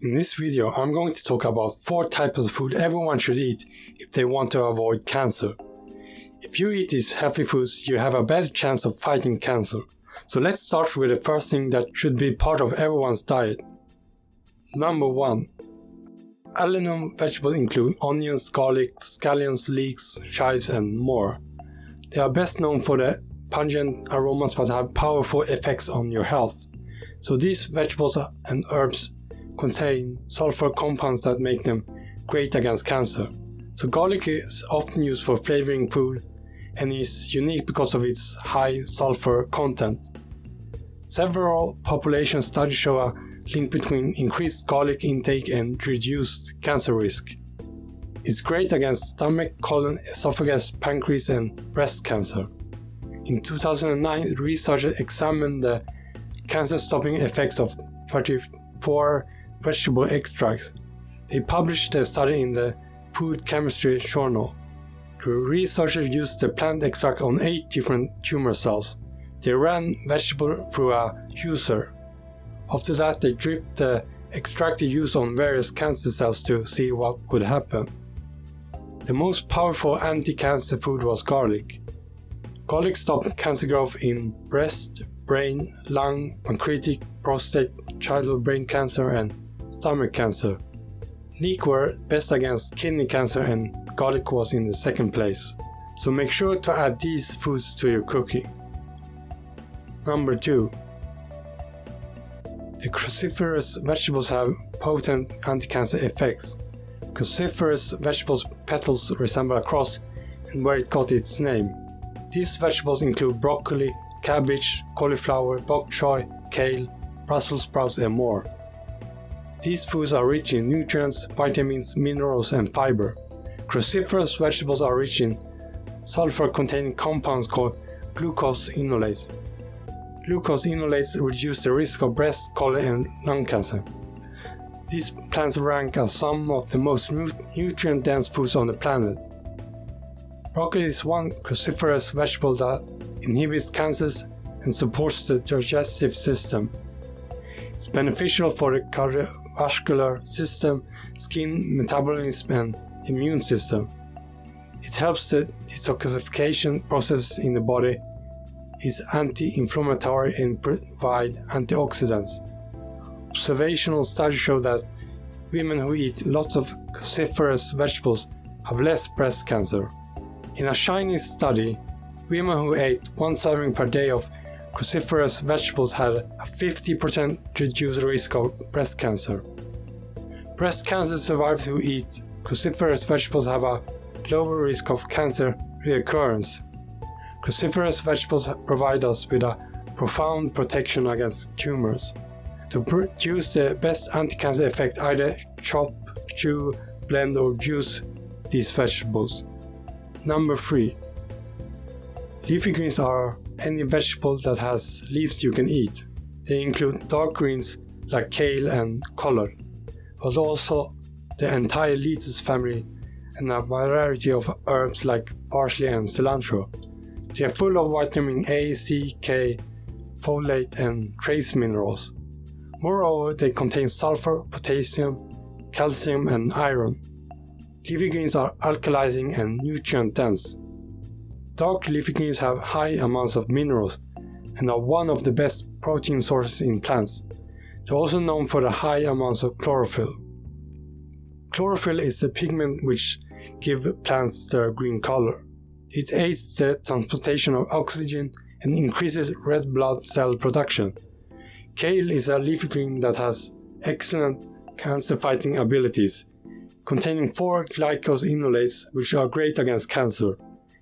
In this video, I'm going to talk about 4 types of food everyone should eat if they want to avoid cancer. If you eat these healthy foods, you have a better chance of fighting cancer. So let's start with the first thing that should be part of everyone's diet. Number 1. Allium vegetables include onions, garlic, scallions, leeks, chives and more. They are best known for the pungent aromas but have powerful effects on your health. So these vegetables and herbs contain sulfur compounds that make them great against cancer. So garlic is often used for flavoring food and is unique because of its high sulfur content. Several population studies show a link between increased garlic intake and reduced cancer risk. It's great against stomach, colon, esophagus, pancreas and breast cancer. In 2009, researchers examined the cancer-stopping effects of 34 vegetable extracts. They published the study in the Food Chemistry Journal. The researchers used the plant extract on 8 different tumor cells. They ran vegetable through a juicer. After that, they dripped the extracted juice on various cancer cells to see what would happen. The most powerful anti-cancer food was garlic. Garlic stopped cancer growth in breast, brain, lung, pancreatic, prostate, childhood brain cancer and stomach cancer. Leeks were best against kidney cancer and garlic was in the second place. So make sure to add these foods to your cooking. Number 2. The cruciferous vegetables have potent anti-cancer effects. Cruciferous vegetables' petals resemble a cross and where it got its name. These vegetables include broccoli, cabbage, cauliflower, bok choy, kale, Brussels sprouts and more. These foods are rich in nutrients, vitamins, minerals and fiber. Cruciferous vegetables are rich in sulfur-containing compounds called glucose enolates. Glucose enolates reduce the risk of breast, colon and lung cancer. These plants rank as some of the most nutrient-dense foods on the planet. Broccoli is one cruciferous vegetable that inhibits cancers and supports the digestive system. It's beneficial for the cardiovascular system, skin, metabolism and immune system. It helps the detoxification process in the body, is anti-inflammatory and provide antioxidants. Observational studies show that women who eat lots of cruciferous vegetables have less breast cancer. In a Chinese study, women who ate 1 serving per day of cruciferous vegetables had a 50% reduced risk of breast cancer. Breast cancer survivors who eat cruciferous vegetables have a lower risk of cancer reoccurrence. Cruciferous vegetables provide us with a profound protection against tumors. To produce the best anti-cancer effect, either chop, chew, blend or juice these vegetables. Number 3. Leafy greens are any vegetable that has leaves you can eat. They include dark greens like kale and collard, but also the entire lettuce family and a variety of herbs like parsley and cilantro. They are full of vitamin A, C, K, folate and trace minerals. Moreover, they contain sulfur, potassium, calcium and iron. Leafy greens are alkalizing and nutrient-dense. Dark leafy greens have high amounts of minerals and are one of the best protein sources in plants. They're also known for the high amounts of chlorophyll. Chlorophyll is the pigment which gives plants their green color. It aids the transportation of oxygen and increases red blood cell production. Kale is a leafy green that has excellent cancer-fighting abilities, containing 4 glucose enolates which are great against cancer.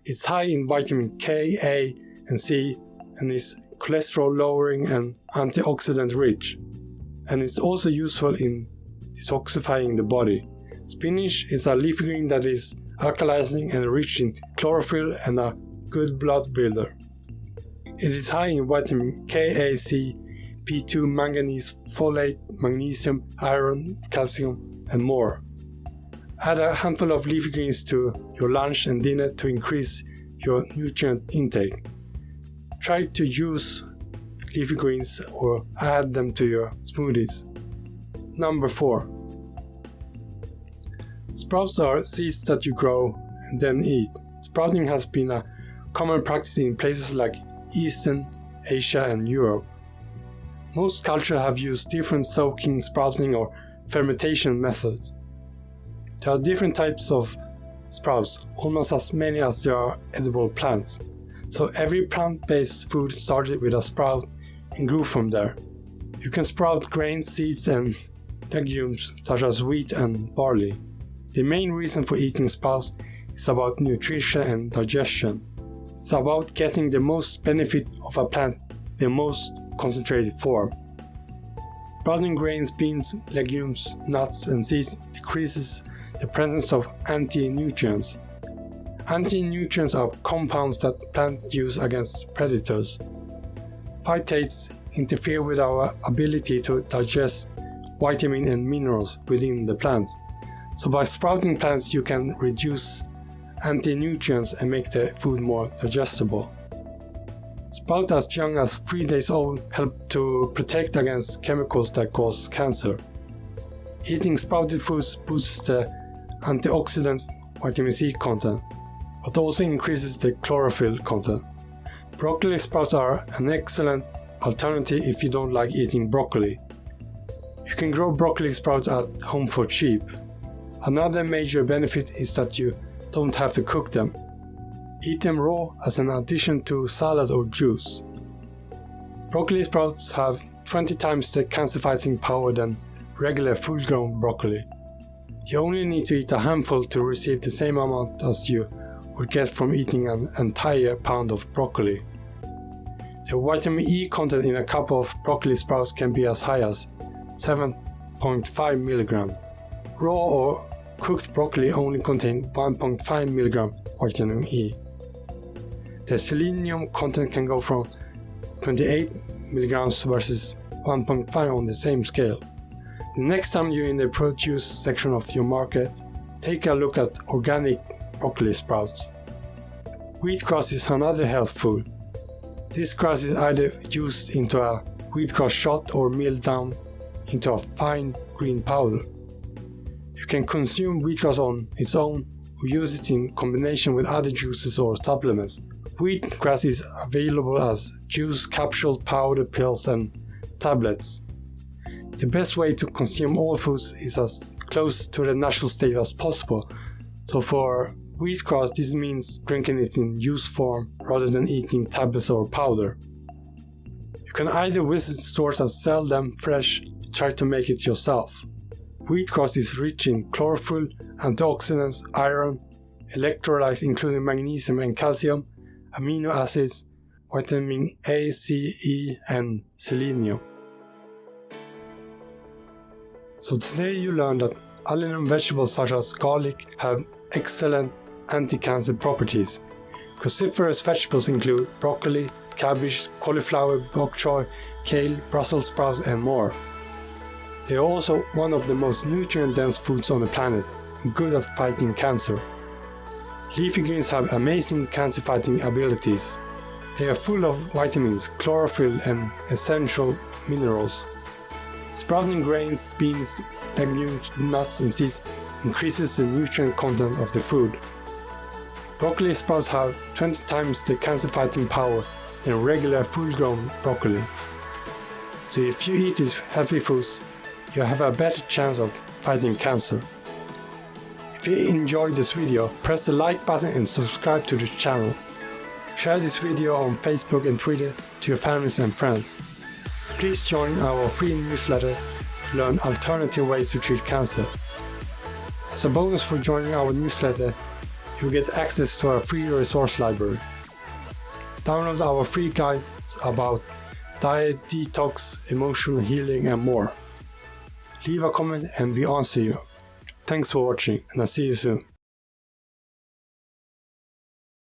It's high in vitamin K, A and C and is cholesterol lowering and antioxidant rich. And it's also useful in detoxifying the body. Spinach is a leafy green that is alkalizing and rich in chlorophyll and a good blood builder. It is high in vitamin K, A, C, B2, manganese, folate, magnesium, iron, calcium and more. Add a handful of leafy greens to your lunch and dinner to increase your nutrient intake. Try to use leafy greens or add them to your smoothies. Number 4. Sprouts are seeds that you grow and then eat. Sprouting has been a common practice in places like Eastern Asia and Europe. Most cultures have used different soaking, sprouting or fermentation methods. There are different types of sprouts, almost as many as there are edible plants. So every plant-based food started with a sprout and grew from there. You can sprout grains, seeds and legumes such as wheat and barley. The main reason for eating sprouts is about nutrition and digestion. It's about getting the most benefit of a plant in the most concentrated form. Sprouting grains, beans, legumes, nuts and seeds decreases the presence of anti-nutrients. Anti-nutrients are compounds that plants use against predators. Phytates interfere with our ability to digest vitamins and minerals within the plants. So by sprouting plants you can reduce anti-nutrients and make the food more digestible. Sprout as young as 3 days old help to protect against chemicals that cause cancer. Eating sprouted foods boosts the antioxidant vitamin C content, but also increases the chlorophyll content. Broccoli sprouts are an excellent alternative if you don't like eating broccoli. You can grow broccoli sprouts at home for cheap. Another major benefit is that you don't have to cook them. Eat them raw as an addition to salad or juice. Broccoli sprouts have 20 times the cancer-fighting power than regular full-grown broccoli. You only need to eat a handful to receive the same amount as you would get from eating an entire pound of broccoli. The vitamin E content in a cup of broccoli sprouts can be as high as 7.5 mg. Raw or cooked broccoli only contain 1.5 mg vitamin E. The selenium content can go from 28 mg versus 1.5 on the same scale. The next time you're in the produce section of your market, take a look at organic broccoli sprouts. Wheatgrass is another health food. This grass is either used into a wheatgrass shot or milled down into a fine green powder. You can consume wheatgrass on its own or use it in combination with other juices or supplements. Wheatgrass is available as juice, capsule, powder, pills and tablets. The best way to consume all foods is as close to the natural state as possible. So for wheatgrass, this means drinking it in juice form rather than eating tablets or powder. You can either visit stores that sell them fresh or try to make it yourself. Wheatgrass is rich in chlorophyll, antioxidants, iron, electrolytes including magnesium and calcium, amino acids, vitamin A, C, E and selenium. So today you learned that Allium vegetables such as garlic have excellent anti-cancer properties. Cruciferous vegetables include broccoli, cabbage, cauliflower, bok choy, kale, Brussels sprouts and more. They are also one of the most nutrient-dense foods on the planet and good at fighting cancer. Leafy greens have amazing cancer-fighting abilities. They are full of vitamins, chlorophyll and essential minerals. Sprouting grains, beans, legumes, nuts and seeds increases the nutrient content of the food. Broccoli sprouts have 20 times the cancer-fighting power than regular full-grown broccoli. So if you eat these healthy foods, you have a better chance of fighting cancer. If you enjoyed this video, press the like button and subscribe to the channel. Share this video on Facebook and Twitter to your families and friends. Please join our free newsletter to learn alternative ways to treat cancer. As a bonus for joining our newsletter, you will get access to our free resource library. Download our free guides about diet, detox, emotional healing and more. Leave a comment and we answer you. Thanks for watching and I'll see you soon.